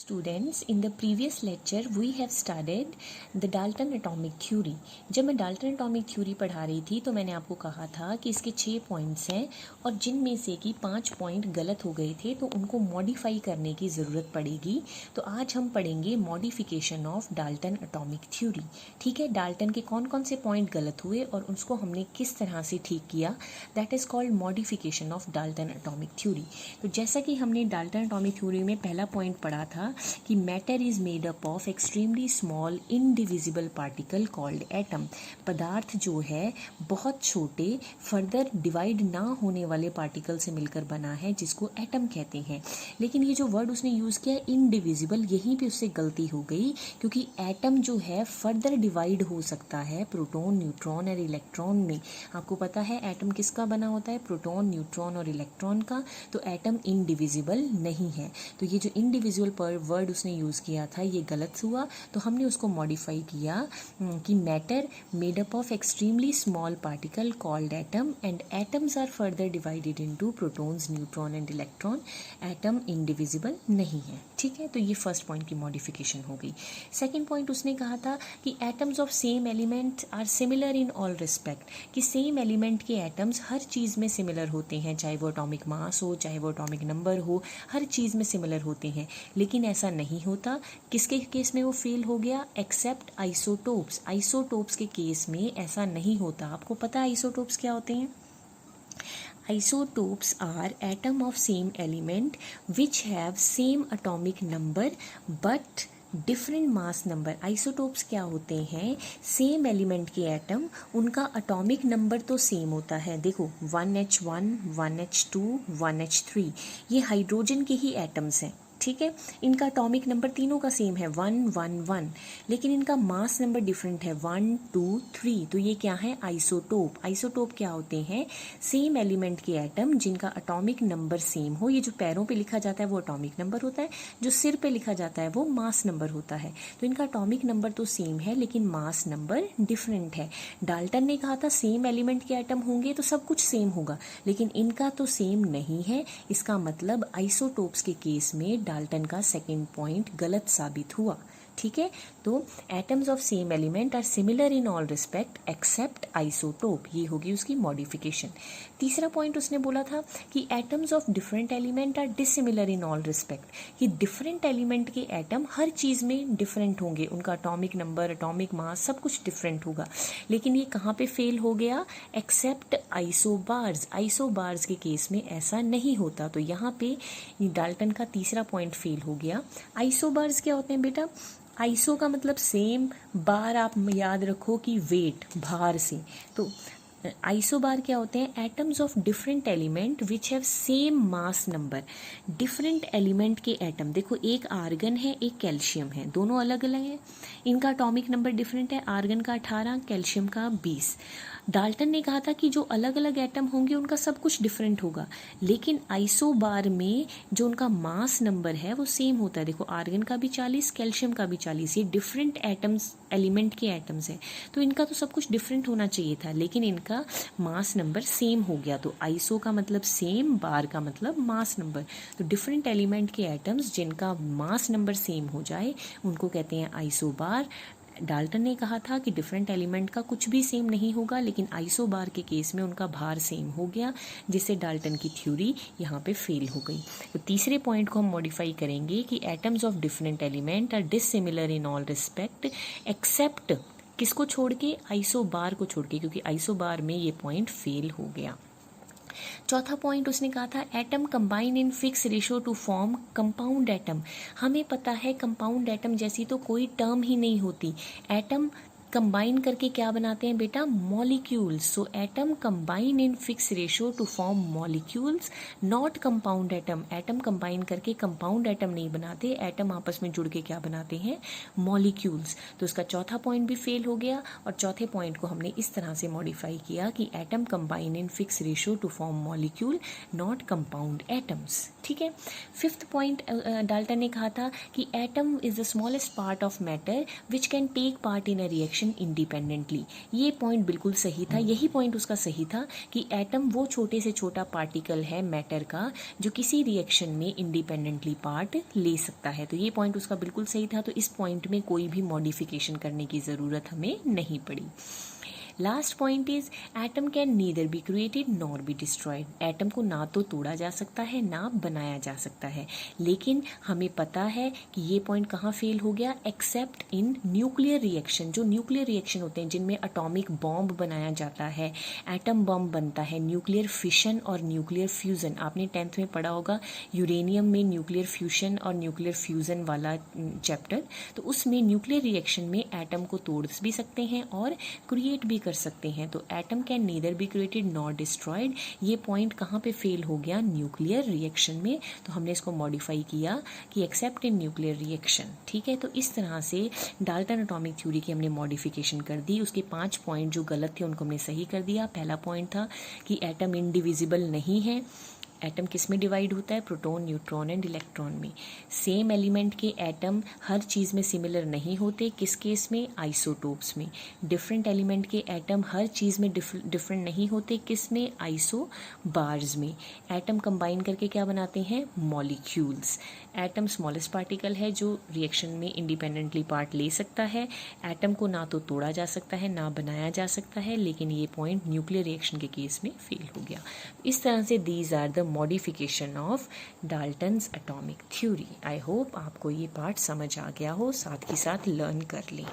Students, in the previous lecture we have studied the Dalton atomic theory। जब मैं Dalton atomic theory पढ़ा रही थी तो मैंने आपको कहा था कि इसके 6 पॉइंट्स हैं और जिनमें से कि 5 पॉइंट गलत हो गए थे तो उनको मॉडिफाई करने की ज़रूरत पड़ेगी। तो आज हम पढ़ेंगे modification of Dalton atomic theory. ठीक है, डाल्टन के कौन कौन से पॉइंट गलत हुए और उसको हमने किस तरह से ठीक किया, that is called modification of Dalton atomic theory. तो जैसा कि हमने डाल्टन एटॉमिक थ्योरी में पहला पॉइंट पढ़ा था कि matter is made up of extremely small indivisible particle called atom. पदार्थ जो है बहुत छोटे फर्दर डिवाइड ना होने वाले पार्टिकल से मिलकर बना है जिसको एटम कहते हैं। लेकिन ये जो वर्ड उसने यूज़ किया इनडिविजिबल, यहीं पे उससे गलती हो गई क्योंकि एटम जो है फर्दर डिवाइड हो सकता है प्रोटॉन, न्यूट्रॉन और इलेक्ट्रॉन में। आपको पता है एटम किसका बना होता है, प्रोटॉन, न्यूट्रॉन और इलेक्ट्रॉन का। तो एटम इनडिविजिबल नहीं है। तो ये जो इनडिविजिबल पर वर्ड उसने यूज़ किया था ये गलत हुआ, तो हमने उसको मॉडिफाई किया कि matter made up of extremely small particle called atom and atoms are further divided into protons, neutron and electron. Atom indivisible नहीं है। ठीक है, तो ये फर्स्ट पॉइंट की मॉडिफिकेशन हो गई। सेकेंड पॉइंट उसने कहा था कि atoms of same element are similar in all respect, कि सेम एलिमेंट के एटम्स हर चीज़ में सिमिलर होते हैं, चाहे वो एटॉमिक मास हो, चाहे वो एटॉमिक नंबर हो, हर चीज़ में सिमिलर होते हैं। लेकिन ऐसा नहीं होता। किसके केस में वो फेल हो गया, एक्सेप्ट आइसोटोप्स। आइसोटोप्स के केस में ऐसा नहीं होता। आपको पता है आइसोटोप्स क्या होते हैं? Isotopes are atom of same element which have same atomic number but different mass number. Isotopes क्या होते हैं? सेम एलिमेंट के एटम, उनका अटोमिक नंबर तो सेम होता है। देखो 1H1, 1H2, 1H3, ये हाइड्रोजन के ही एटम्स हैं। ठीक है, इनका अटोमिक नंबर तीनों का सेम है 1, 1, 1, लेकिन इनका मास नंबर डिफरेंट है 1, 2, 3। तो ये क्या है? आइसोटोप। आइसोटोप क्या होते हैं? सेम एलिमेंट के एटम जिनका अटोमिक नंबर सेम हो। ये जो पैरों पे लिखा जाता है वो अटोमिक नंबर होता है, जो सिर पे लिखा जाता है वो मास नंबर होता है। तो इनका अटोमिक नंबर तो सेम है लेकिन मास नंबर डिफरेंट है। डाल्टन ने कहा था सेम एलिमेंट के एटम होंगे तो सब कुछ सेम होगा, लेकिन इनका तो सेम नहीं है। इसका मतलब आइसोटोप्स के केस में डाल्टन का सेकेंड पॉइंट गलत साबित हुआ। ठीक है, तो atoms of same element are similar in all respect except isotope, ये होगी उसकी मॉडिफिकेशन। तीसरा पॉइंट उसने बोला था कि atoms of different element are dissimilar in all respect, कि डिफरेंट एलिमेंट के एटम हर चीज़ में डिफरेंट होंगे, उनका अटोमिक नंबर, अटोमिक मास सब कुछ डिफरेंट होगा। लेकिन ये कहाँ पे फेल हो गया? Except isobars. आइसोबार्स के केस में ऐसा नहीं होता। तो यहाँ पे डाल्टन का तीसरा पॉइंट फेल हो गया। आइसोबार्स क्या होते हैं बेटा? आइसो का मतलब सेम, बार आप याद रखो कि वेट, भार से। तो आइसोबार क्या होते हैं? Atoms of different element which have same mass number. Different element के एटम, देखो एक आर्गन है एक कैल्शियम है, दोनों अलग अलग हैं, इनका एटॉमिक नंबर डिफरेंट है, आर्गन का 18, कैल्शियम का 20। डाल्टन ने कहा था कि जो अलग अलग एटम होंगे उनका सब कुछ डिफरेंट होगा, लेकिन आइसोबार में जो उनका मास नंबर है वो सेम होता है। देखो आर्गन का भी 40, कैल्शियम का भी 40, ये डिफरेंट एटम्स, एलिमेंट के एटम्स हैं, तो इनका तो सब कुछ डिफरेंट होना चाहिए था, लेकिन इनका मास नंबर सेम हो गया। तो आइसो का मतलब सेम, बार का मतलब मास नंबर। तो डिफरेंट एलिमेंट के एटम्स जिनका मास नंबर सेम हो जाए उनको कहते हैं आइसोबार। डाल्टन ने कहा था कि डिफरेंट एलिमेंट का कुछ भी सेम नहीं होगा, लेकिन आइसोबार के केस में उनका भार सेम हो गया, जिससे डाल्टन की थ्योरी यहाँ पे फेल हो गई। तो तीसरे पॉइंट को हम मॉडिफाई करेंगे कि atoms of different element are dissimilar in all respect except, किसको छोड़ के? आइसोबार को छोड़ के, क्योंकि आइसोबार में ये पॉइंट फेल हो गया। चौथा पॉइंट उसने कहा था atom combine in fix ratio to form compound atom. हमें पता है कंपाउंड एटम जैसी तो कोई टर्म ही नहीं होती। एटम कंबाइन करके क्या बनाते हैं बेटा? Molecules. So atom combine in fix ratio to form molecules, not compound atom. Atom combine करके कंपाउंड एटम नहीं बनाते, एटम आपस में जुड़ के क्या बनाते हैं? मॉलिक्यूल्स। तो उसका चौथा पॉइंट भी फेल हो गया और चौथे पॉइंट को हमने इस तरह से मॉडिफाई किया कि atom combine in fix ratio to form molecule, not compound atoms. ठीक है, फिफ्थ पॉइंट डाल्टन ने कहा था कि atom is the smallest part of matter which can take part in a reaction reaction independently. ये point बिल्कुल सही था, यही पॉइंट उसका सही था कि एटम वो छोटे से छोटा पार्टिकल है मैटर का जो किसी रिएक्शन में इंडिपेंडेंटली पार्ट ले सकता है। तो ये पॉइंट उसका बिल्कुल सही था, तो इस पॉइंट में कोई भी मॉडिफिकेशन करने की ज़रूरत हमें नहीं पड़ी। Last point is atom can neither be created nor be destroyed. Atom को ना तो तोड़ा जा सकता है ना बनाया जा सकता है, लेकिन हमें पता है कि ये पॉइंट कहाँ फेल हो गया, एक्सेप्ट इन न्यूक्लियर रिएक्शन। जो न्यूक्लियर रिएक्शन होते हैं जिनमें अटोमिक बॉम्ब बनाया जाता है, एटम बॉम्ब बनता है, न्यूक्लियर फिशन और न्यूक्लियर फ्यूज़न, आपने 10th में पढ़ा होगा यूरेनियम में न्यूक्लियर फ्यूशन और न्यूक्लियर फ्यूज़न वाला चैप्टर। तो उसमें न्यूक्लियर रिएक्शन में एटम को तोड़ भी सकते हैं और क्रिएट भी कर सकते हैं। तो atom can neither be created nor destroyed, ये पॉइंट कहाँ पे फेल हो गया, न्यूक्लियर रिएक्शन में। तो हमने इसको मॉडिफाई किया कि एक्सेप्ट इन न्यूक्लियर रिएक्शन। ठीक है, तो इस तरह से डाल्टन एटॉमिक थ्योरी की हमने मॉडिफिकेशन कर दी। उसके 5 पॉइंट जो गलत थे उनको हमने सही कर दिया। पहला पॉइंट था कि एटम इनडिविजिबल नहीं है। एटम किस में डिवाइड होता है, प्रोटॉन, न्यूट्रॉन एंड इलेक्ट्रॉन में। सेम एलिमेंट के एटम हर चीज़ में सिमिलर नहीं होते, किस केस में, आइसोटोप्स में। डिफरेंट एलिमेंट के एटम हर चीज़ में डिफरेंट नहीं होते, किस में, आइसोबार्स में। एटम कंबाइन करके क्या बनाते हैं, मॉलिक्यूल्स। एटम स्मॉलेस्ट पार्टिकल है जो रिएक्शन में इंडिपेंडेंटली पार्ट ले सकता है। एटम को ना तो तोड़ा जा सकता है ना बनाया जा सकता है, लेकिन ये पॉइंट न्यूक्लियर रिएक्शन के केस में फेल हो गया। इस तरह से these are the modification of Dalton's atomic theory. I hope आपको ये पार्ट समझ आ गया हो, साथ ही साथ लर्न कर लें।